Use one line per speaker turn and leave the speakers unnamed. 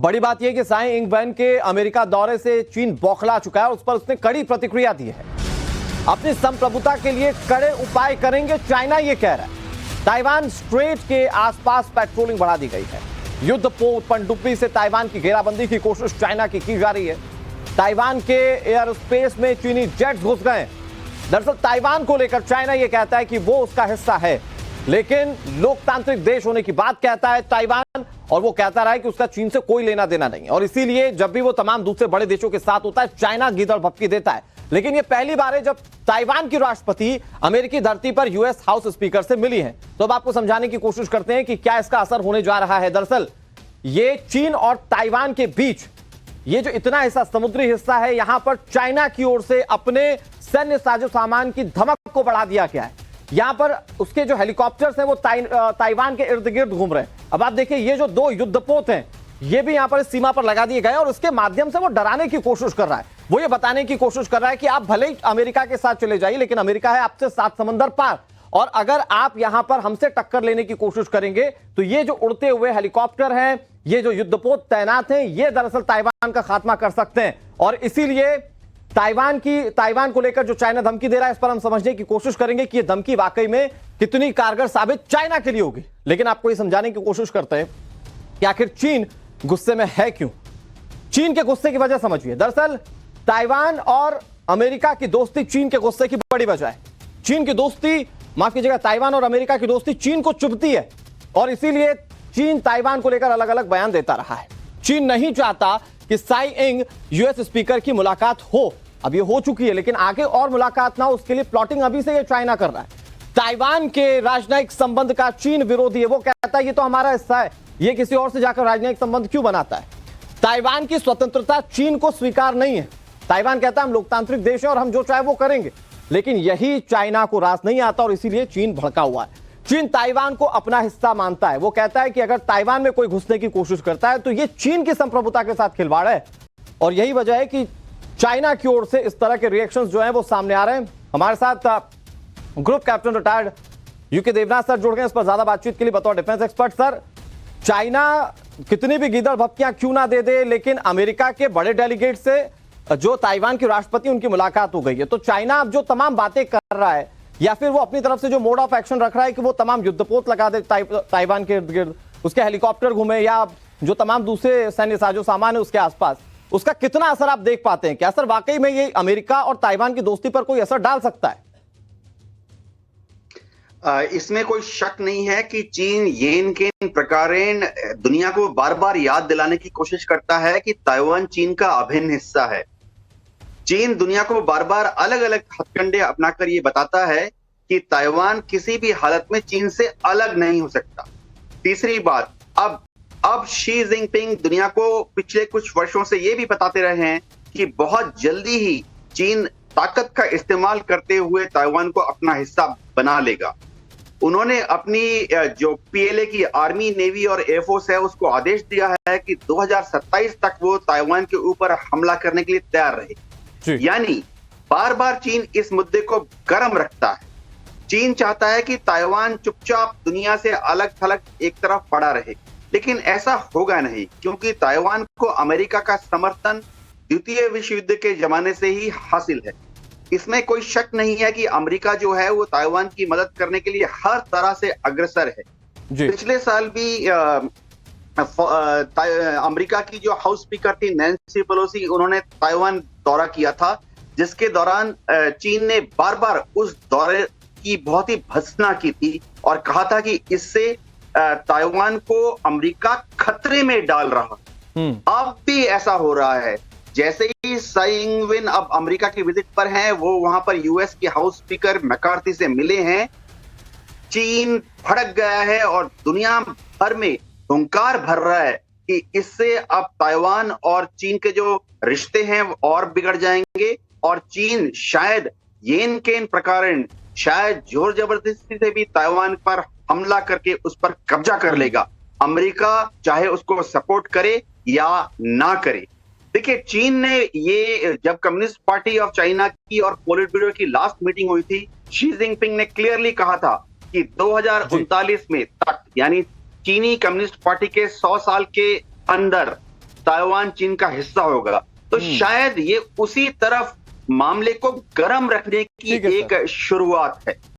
बड़ी बात यह कि साई इंग वेन के अमेरिका दौरे से चीन बौखला चुका है और उस पर उसने कड़ी प्रतिक्रिया दी है। अपनी संप्रभुता के लिए कड़े उपाय करेंगे चाइना, यह कह रहा है। ताइवान स्ट्रेट के आसपास पेट्रोलिंग बढ़ा दी गई है। युद्धपोत पनडुब्बी से ताइवान की घेराबंदी की कोशिश चाइना की जा रही है। ताइवान के एयर स्पेस में चीनी जेट्स घुस गए। दरअसल ताइवान को लेकर चाइना यह कहता है कि वो उसका हिस्सा है, लेकिन लोकतांत्रिक देश होने की बात कहता है ताइवान, और वो कहता रहा है कि उसका चीन से कोई लेना देना नहीं है। और इसीलिए जब भी वो तमाम दूसरे बड़े देशों के साथ होता है, चाइना गीदड़ भपकी देता है। लेकिन ये पहली बार है जब ताइवान की राष्ट्रपति अमेरिकी धरती पर यूएस हाउस स्पीकर से मिली है। तो अब आपको समझाने की कोशिश करते हैं कि क्या इसका असर होने जा रहा है। दरअसल ये चीन और ताइवान के बीच ये जो इतना हिस्सा समुद्री हिस्सा है, यहां पर चाइना की ओर से अपने सैन्य साजो सामान की धमक को बढ़ा दिया गया है। यहां पर उसके जो हेलीकॉप्टर्स हैं वो ताइवान के इर्द गिर्द घूम रहे हैं। अब आप देखिए, ये जो दो युद्धपोत हैं ये भी यहां पर सीमा पर लगा दिए गए और उसके माध्यम से वो डराने की कोशिश कर रहा है। वो ये बताने की कोशिश कर रहा है कि आप भले ही अमेरिका के साथ चले जाइए, लेकिन अमेरिका है आपसे 7 समंदर पार, और अगर आप यहां पर हमसे टक्कर लेने की कोशिश करेंगे तो ये जो उड़ते हुए हेलीकॉप्टर हैं, ये जो युद्धपोत तैनात हैं, ये दरअसल ताइवान का खात्मा कर सकते हैं। और इसीलिए ताइवान को लेकर जो चाइना धमकी दे रहा है, इस पर हम समझने की कोशिश करेंगे कि यह धमकी वाकई में कितनी कारगर साबित चाइना के लिए होगी। लेकिन आपको यह समझाने की कोशिश करते हैं कि आखिर चीन गुस्से में है क्यों। चीन के गुस्से की वजह समझिए। दरअसल ताइवान और अमेरिका की दोस्ती चीन के गुस्से की बड़ी वजह है। चीन की दोस्ती, माफ कीजिएगा, ताइवान और अमेरिका की दोस्ती चीन को चुभती है और इसीलिए चीन ताइवान को लेकर अलग अलग बयान देता रहा है। चीन नहीं चाहता कि साई इंग यूएस स्पीकर की मुलाकात हो। अब ये हो चुकी है, लेकिन आगे और मुलाकात ना हो उसके लिए प्लॉटिंग अभी से ये चाइना कर रहा है। ताइवान के राजनयिक संबंध का चीन विरोधी है। वो कहता है ये तो हमारा हिस्सा है, ये किसी और से जाकर राजनयिक संबंध क्यों बनाता है। ताइवान की स्वतंत्रता चीन को स्वीकार नहीं है। ताइवान कहता है हम लोकतांत्रिक देश हैं और हम जो चाहे वो करेंगे, लेकिन यही चाइना को रास नहीं आता और इसीलिए चीन भड़का हुआ है। चीन ताइवान को अपना हिस्सा मानता है। वो कहता है कि अगर ताइवान में कोई घुसने की कोशिश करता है तो ये चीन की संप्रभुता के साथ खिलवाड़ है, और यही वजह है कि चाइना की ओर से इस तरह के रिएक्शंस जो हैं वो सामने आ रहे हैं। हमारे साथ group captain retired U K Devnath sir जुड़ गए इस पर ज्यादा बातचीत के लिए बतौर डिफेंस एक्सपर्ट। सर, चाइना कितनी भी गीदड़ भपकियां क्यों ना दे दे, लेकिन अमेरिका के बड़े डेलीगेट से जो ताइवान की राष्ट्रपति उनकी मुलाकात हो गई है, तो चाइना अब जो तमाम बातें कर रहा है या फिर वो अपनी तरफ से जो मोड ऑफ एक्शन रख रहा है कि वो तमाम युद्धपोत लगा दे ताइवान के इर्द गिर्द, उसके हेलीकॉप्टर घूमे या जो तमाम दूसरे सैन्य साजो सामान है उसके आसपास, उसका कितना असर आप देख पाते हैं? क्या असर वाकई में ये अमेरिका और ताइवान की दोस्ती पर कोई असर डाल सकता है?
इसमें कोई शक नहीं है कि चीन येन के प्रकारेण दुनिया को बार बार याद दिलाने की कोशिश करता है कि ताइवान चीन का अभिन्न हिस्सा है। चीन दुनिया को बार बार अलग अलग हथकंडे अपनाकर ये बताता है कि ताइवान किसी भी हालत में चीन से अलग नहीं हो सकता। तीसरी बात, अब शी जिनपिंग दुनिया को पिछले कुछ वर्षों से ये भी बताते रहे हैं कि बहुत जल्दी ही चीन ताकत का इस्तेमाल करते हुए ताइवान को अपना हिस्सा बना लेगा। उन्होंने अपनी जो पीएलए की आर्मी, नेवी और एयरफोर्स है उसको आदेश दिया है कि 2027 तक वो ताइवान के ऊपर हमला करने के लिए तैयार रहे। यानी बार बार चीन इस मुद्दे को गर्म रखता है। चीन चाहता है कि ताइवान चुपचाप दुनिया से अलग थलग एक तरफ पड़ा रहे, लेकिन ऐसा होगा नहीं, क्योंकि ताइवान को अमेरिका का समर्थन द्वितीय विश्व युद्ध के जमाने से ही हासिल है। इसमें कोई शक नहीं है कि अमेरिका जो है वो ताइवान की मदद करने के लिए हर तरह से अग्रसर है। पिछले साल भी अमेरिका की जो हाउस स्पीकर थी नैन्सी पेलोसी, उन्होंने ताइवान दौरा किया था, जिसके दौरान चीन ने बार बार उस दौरे की बहुत ही भर्त्सना की थी और कहा था कि इससे ताइवान को अमेरिका खतरे में डाल रहा। अब भी ऐसा हो रहा है। जैसे ही साई इंग वेन अब अमेरिका की विजिट पर हैं, वो वहां पर यूएस के हाउस स्पीकर मैकार्थी से मिले हैं, चीन भड़क गया है और दुनिया भर में हुंकार भर रहा है कि इससे अब ताइवान और चीन के जो रिश्ते हैं वो और बिगड़ जाएंगे और चीन शायद येन केन प्रकारेण शायद जोर जबरदस्ती से भी ताइवान पर हमला करके उस पर कब्जा कर लेगा, अमेरिका चाहे उसको सपोर्ट करे या ना करे। देखिए, चीन ने ये जब कम्युनिस्ट पार्टी ऑफ चाइना की और पोलिट ब्यूरो की लास्ट मीटिंग हुई थी, शी जिनपिंग ने क्लियरली कहा था कि 2039 में तक, यानी चीनी कम्युनिस्ट पार्टी के 100 साल के अंदर ताइवान चीन का हिस्सा होगा। तो शायद ये उसी तरफ मामले को गर्म रखने की
ठीक है,
एक शुरुआत है।